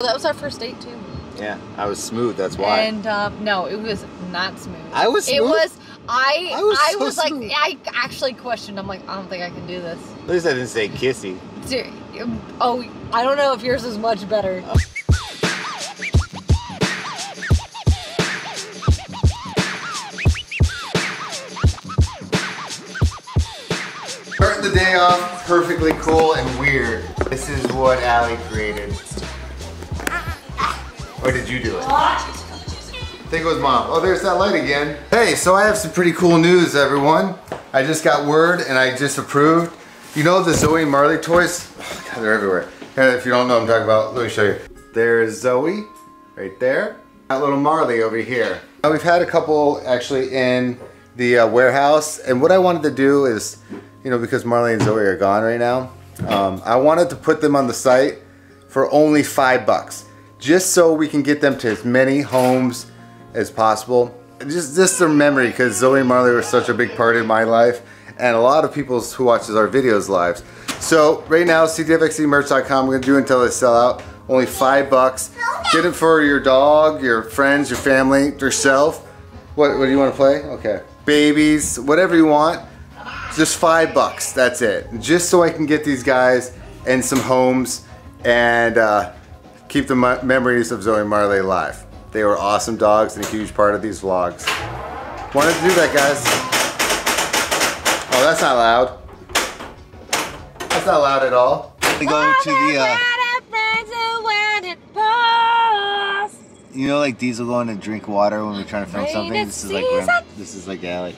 That was our first date too. Yeah, I was smooth. That's why. And no, it was not smooth. I was smooth. It was. I was so like, smooth. I actually questioned. I'm like, I don't think I can do this. At least I didn't say kissy. Dude, oh, I don't know if yours is much better. Starting the day off perfectly cool and weird. This is what Allie created. Or did you do it? I think it was Mom. Oh, there's that light again. Hey, so I have some pretty cool news, everyone. I just got word and I just approved. You know the Zoe and Marley toys? Oh, God, they're everywhere. Here, if you don't know what I'm talking about, let me show you. There's Zoe, right there. That little Marley over here. Now, we've had a couple actually in the warehouse, and what I wanted to do is, you know, because Marley and Zoe are gone right now, I wanted to put them on the site for only $5, just so we can get them to as many homes as possible. Just their memory, because Zoe and Marley were such a big part in my life, and a lot of people who watches our videos lives. So right now, CTFxCmerch.com, we're gonna do until they sell out. Only $5. Get it for your dog, your friends, your family, yourself. What do you want to play? Okay. Babies, whatever you want. Just $5, that's it. Just so I can get these guys in some homes and keep the memories of Zoe and Marley alive. They were awesome dogs and a huge part of these vlogs. Wanted to do that, guys. Oh, that's not loud. That's not loud at all. We go to the you know, like Diesel going to drink water when we're trying to film something. This is like Allie.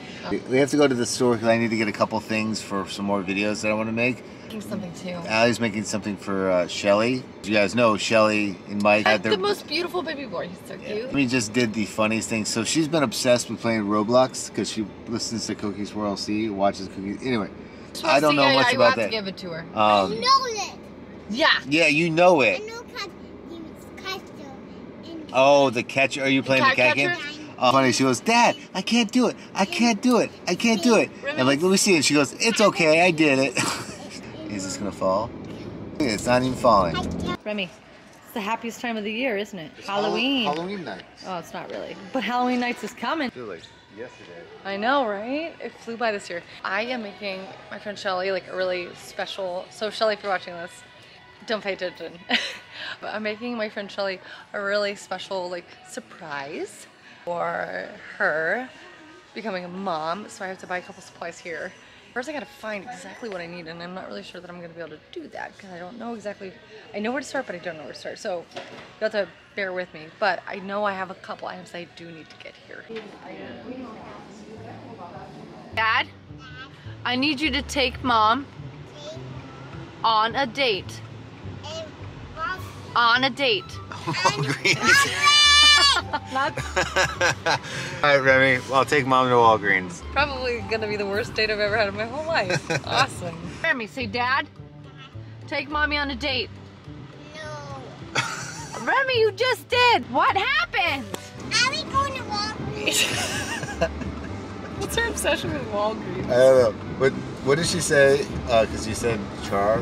We have to go to the store because I need to get a couple things for some more videos that I want to make. Making something too. Allie's making something for Shelly. As you guys know, Shelly and Mike had the most beautiful baby boy. He's so cute. We just did the funniest thing. So she's been obsessed with playing Roblox because she listens to Cookie Swirl C, watches Cookie. Anyway, I don't know much about that. I have to give it to her. I know it. Yeah. Yeah, you know it. I know oh, the catcher. Are you playing the cat game? Oh, funny. She goes, Dad, I can't do it. I can't do it. I can't do it. I'm like, let me see. And she goes, it's okay. I did it. Is this going to fall? It's not even falling. Remy, it's the happiest time of the year, isn't it? It's Halloween. Halloween night. Oh, it's not really. But Halloween nights is coming. It feels like yesterday. I know, right? It flew by this year. I am making my friend Shelly like a really special. So Shelly, if you're watching this, don't pay attention. But I'm making my friend Shelly a really special like surprise for her becoming a mom. So I have to buy a couple supplies here. First I gotta find exactly what I need, and I'm not really sure that I'm gonna be able to do that because I don't know exactly. I know where to start, but I don't know where to start. So you have to bear with me. But I know I have a couple items I do need to get here. Dad, I need you to take Mom on a date. On a date. Walgreens. Alright, Remy, I'll take Mom to Walgreens. Probably gonna be the worst date I've ever had in my whole life. Awesome. Remy, say Dad, take Mommy on a date. No. Remy, you just did. What happened? Are we going to Walgreens? What's her obsession with Walgreens? I don't know. What did she say? Because you said Char.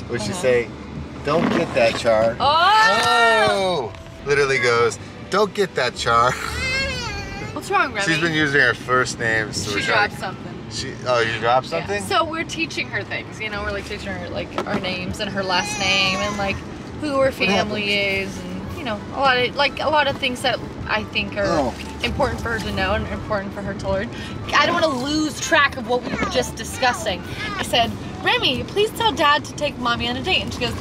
What did she say? Don't get that, Char. Oh! Literally goes, don't get that, Char. What's wrong, Remy? She's been using her first names. So she dropped something. Oh, you dropped something? Yeah. So we're teaching her things, you know, we're like teaching her like our names and her last name and like who her family is, and you know, a lot of things that I think are important for her to know and important for her to learn. I don't want to lose track of what we were just discussing. I said, Remy, please tell Dad to take Mommy on a date. And she goes,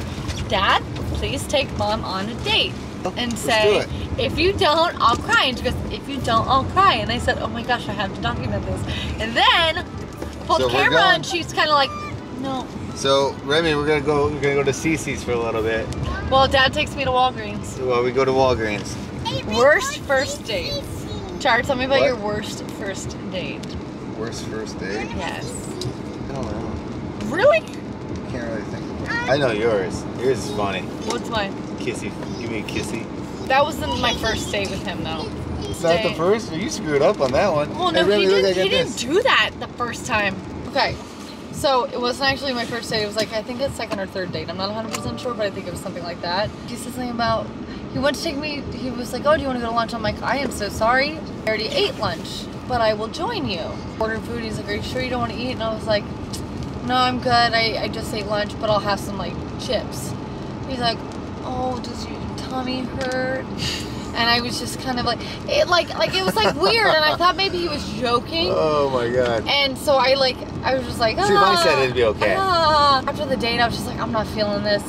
Dad, please take Mom on a date. And say, if you don't, I'll cry. And she goes, if you don't, I'll cry. And I said, oh my gosh, I have to document this. And then I pulled the camera and she's kind of like, no. So Remy, we're gonna go to CC's for a little bit. Well, Dad takes me to Walgreens. Well, we go to Walgreens. Worst first date. Char, tell me about your worst first date. Worst first date? Yes. I don't know. Really? I can't really think of it. I know yours. Yours is funny. What's mine? Kissy. Give me a kissy. That wasn't my first date with him, though. Is that the first? You screwed up on that one. Well, no, he didn't do that the first time. Okay, so it wasn't actually my first date. It was like, I think it's second or third date. I'm not 100% sure, but I think it was something like that. He said something about he went to take me, he was like, oh, do you want to go to lunch? I'm like, I am so sorry. I already ate lunch, but I will join you. Ordered food, he's like, are you sure you don't want to eat? And I was like, no, I'm good. I just ate lunch, but I'll have some like chips. He's like, oh, does your tummy hurt? And I was just kind of like, it was like weird, and I thought maybe he was joking. Oh my god. And so I was just like, See, if I said it'd be okay. After the date, I was just like, I'm not feeling this.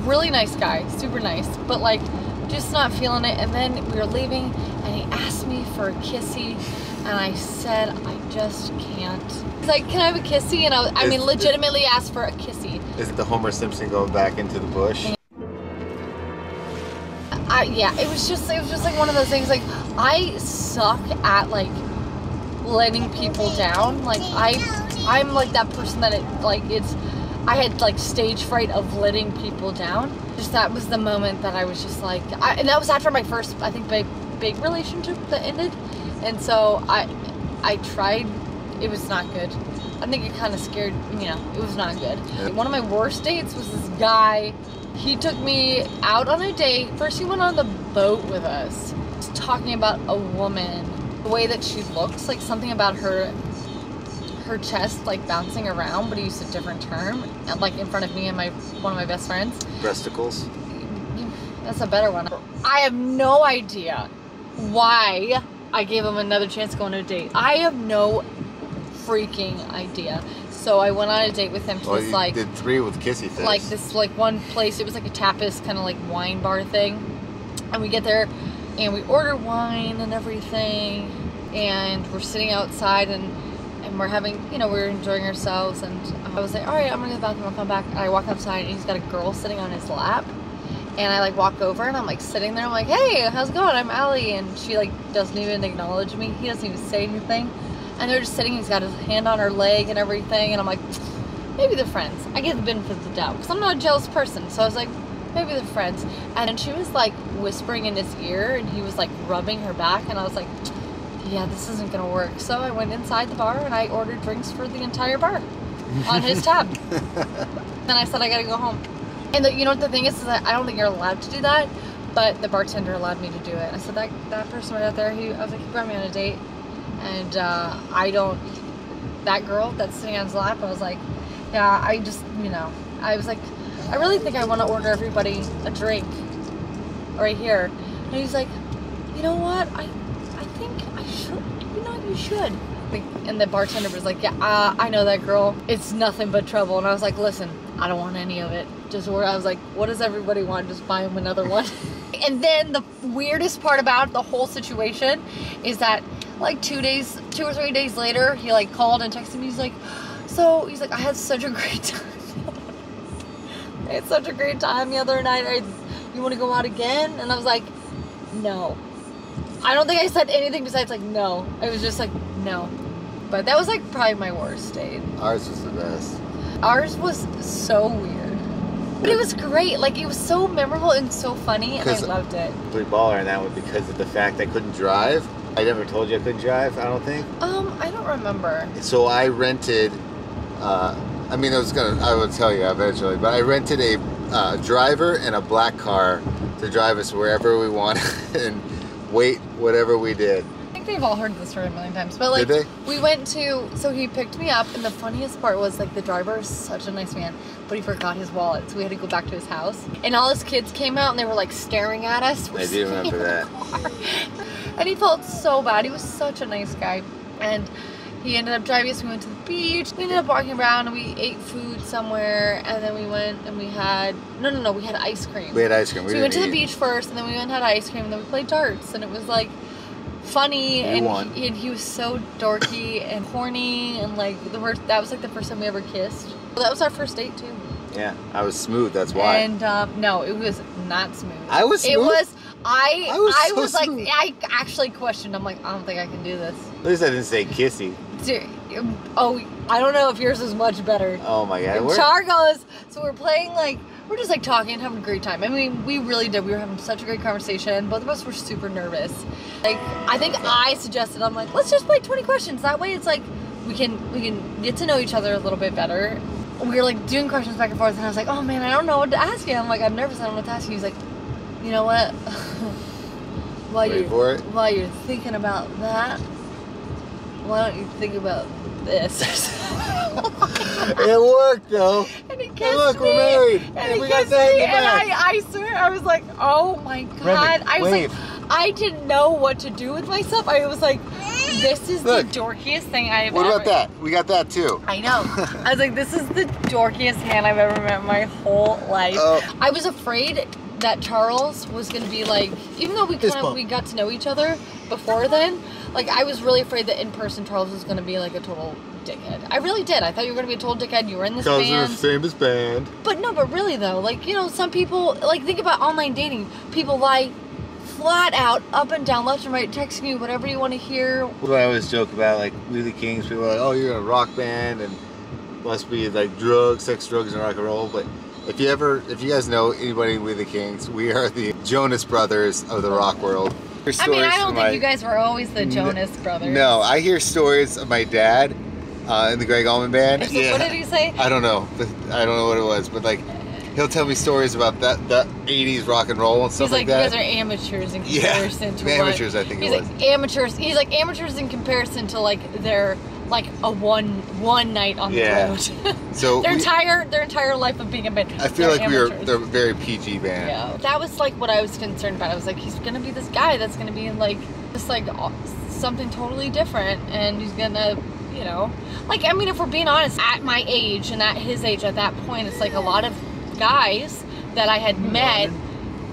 Really nice guy, super nice, but like, just not feeling it. And then we were leaving, and he asked me for a kissy, and I said, I just can't. He's like, can I have a kissy? And I mean, legitimately asked for a kissy. Is it the Homer Simpson going back into the bush? Yeah, it was just like one of those things. Like, I suck at like letting people down. Like I'm like that person that I had like stage fright of letting people down. Just that was the moment that I was just like, and that was after my first, I think, big relationship that ended. And so I tried. It was not good. I think it kind of scared, it was not good. Yeah. One of my worst dates was this guy. He took me out on a date. First he went on the boat with us. He's talking about a woman. The way that she looks, like something about her chest like bouncing around, but he used a different term. And like in front of me and one of my best friends. Breasticles. That's a better one. I have no idea why I gave him another chance to go on a date. I have no freaking idea. So I went on a date with him to this like... did 3 with kissy face. Like this like one place, it was like a tapas kind of like wine bar thing. And we get there and we order wine and everything. And we're sitting outside and we're having, we're enjoying ourselves. And I was like, all right, I'm going to go to the bathroom, I'll come back. And I walk outside and he's got a girl sitting on his lap. And I like walk over and I'm like sitting there. I'm like, hey, how's it going? I'm Allie. And she like doesn't even acknowledge me. He doesn't even say anything. And they're just sitting, he's got his hand on her leg and everything, and I'm like, maybe they're friends. I give the benefit of the doubt, because I'm not a jealous person, so I was like, maybe they're friends. And then she was like whispering in his ear, and he was like rubbing her back, and I was like, yeah, this isn't gonna work. So I went inside the bar, and I ordered drinks for the entire bar, on his tab. Then I said, I gotta go home. And you know what the thing is that I don't think you're allowed to do that, but the bartender allowed me to do it. I said, that person right out there, I was like, he brought me on a date. And that girl that's sitting on his lap, I was like, yeah, I just, I was like, I really think I want to order everybody a drink right here. And he's like, you know what, I think I should, you should. And the bartender was like, yeah, I know that girl. It's nothing but trouble. And I was like, listen, I don't want any of it. I was like, what does everybody want? Just buy him another one. And then the weirdest part about the whole situation is that like 2 or 3 days later, he like called and texted me. He's like, I had such a great time. I had such a great time the other night. You want to go out again? And I was like, no. I don't think I said anything besides like, no. I was just like, no. But that was like probably my worst date. Ours was the best. Ours was so weird. But it was great. Like, it was so memorable and so funny, and I loved it. Pretty baller in that one because of the fact I couldn't drive. I never told you I couldn't drive, I don't think. I don't remember. So I rented, I would tell you eventually, but I rented a driver and a black car to drive us wherever we wanted and wait whatever we did. I think they've all heard this story a million times, but like, did they? We went to, so he picked me up, and the funniest part was like the driver is such a nice man, but he forgot his wallet, so we had to go back to his house. And all his kids came out and they were like staring at us. I do remember that. And he felt so bad. He was such a nice guy. And he ended up driving us. We went to the beach. We ended up walking around and we ate food somewhere. And then we went and we had, no, we had ice cream. We had ice cream. So we went to the beach first, and then we went and had ice cream, and then we played darts. And it was like funny. And he was so dorky and horny. And like that was like the first time we ever kissed. Well, that was our first date too. Yeah, I was smooth, that's why. And no, it was not smooth. I was smooth? It was, I was so like, smooth. I actually questioned, I'm like, I don't think I can do this. At least I didn't say kissy. Oh, I don't know if yours is much better. Oh my god. And Char goes, so we're playing like, we're just like talking and having a great time. I mean, we really did. We were having such a great conversation. Both of us were super nervous. Like, I think I suggested, I'm like, let's just play 20 questions. That way it's like, we can get to know each other a little bit better. We were like doing questions back and forth, and I was like, oh man, I don't know what to ask you. I'm like, I'm nervous, I don't know what to ask you. He's like, You know what? Wait for it. While you're thinking about that, why don't you think about this? It worked though. And he kissed Hey, look, me. we're married. And we he got kissed that in me. the And back. I swear, I was like, oh my God. I was wave. like, I didn't know what to do with myself. I was like, this is Look. the dorkiest thing I've What ever. about that? We got that too. I know. I was like, this is the dorkiest man I've ever met in my whole life. Oh. I was afraid that Charles was gonna be like, even though we got to know each other before then, like I was really afraid that in person Charles was gonna be like a total dickhead. I really did. I thought you were gonna be a total dickhead. You were in this band. famous band. But no, but really though, like, you know, some people, like, think about online dating. People lie flat out, up and down, left and right, texting you whatever you want to hear. What I always joke about, like, We the Kings, people are like, oh, you're in a rock band and must be like drugs, sex, drugs, and rock and roll. But if you guys know anybody in We the Kings, we are the Jonas Brothers of the rock world. I mean, I don't think you guys were always the Jonas Brothers. No, I hear stories of my dad in the Greg Allman Band. What did he say? I don't know. I don't know what it was, but like, he'll tell me stories about the 80s rock and roll and stuff like that. You guys are amateurs in comparison to amateurs, I think he's it was. like amateurs. He's like amateurs in comparison to like their like a one night on the road. So their entire life of being a band. I feel like they're a very PG band. Yeah, that was like what I was concerned about. I was like, he's gonna be this guy that's gonna be in like just like something totally different, and he's gonna. You know, like, I mean, if we're being honest, at my age and at his age at that point, it's like a lot of guys that I had met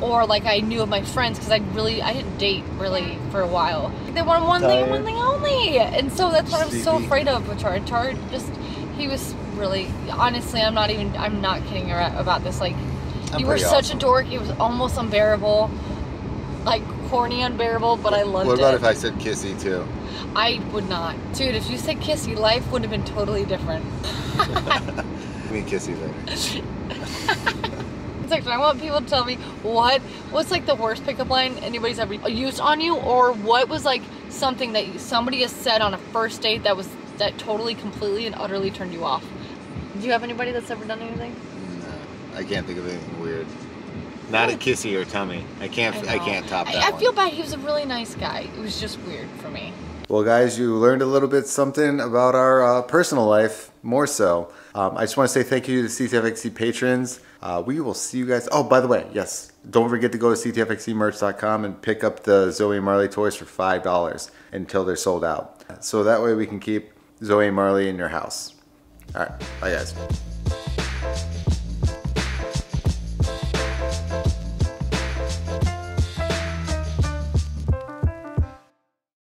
or like I knew of my friends, because I didn't date really for a while. They wanted one thing and one thing only. And so that's what I was so afraid of with Char. Char he was really, honestly, I'm not kidding about this. Like, you were such a dork, it was almost unbearable. Like, corny unbearable, but I loved it. What about if I said kissy too? I would not. Dude, if you said kissy, life would have been totally different. I mean kissy later. It's like, I want people to tell me what's like the worst pickup line anybody's ever used on you, or what was like something that somebody has said on a first date that totally, completely, and utterly turned you off. Do you have anybody that's ever done anything? No, I can't think of anything weird. Not a kissy or tummy. I can't top that. I feel bad. He was a really nice guy. It was just weird for me. Well, guys, you learned a little bit something about our personal life, more so. I just want to say thank you to the CTFxC patrons. We will see you guys. Oh, by the way, yes, don't forget to go to CTFxCmerch.com and pick up the Zoe and Marley toys for $5 until they're sold out. So that way we can keep Zoe and Marley in your house. All right, bye, guys.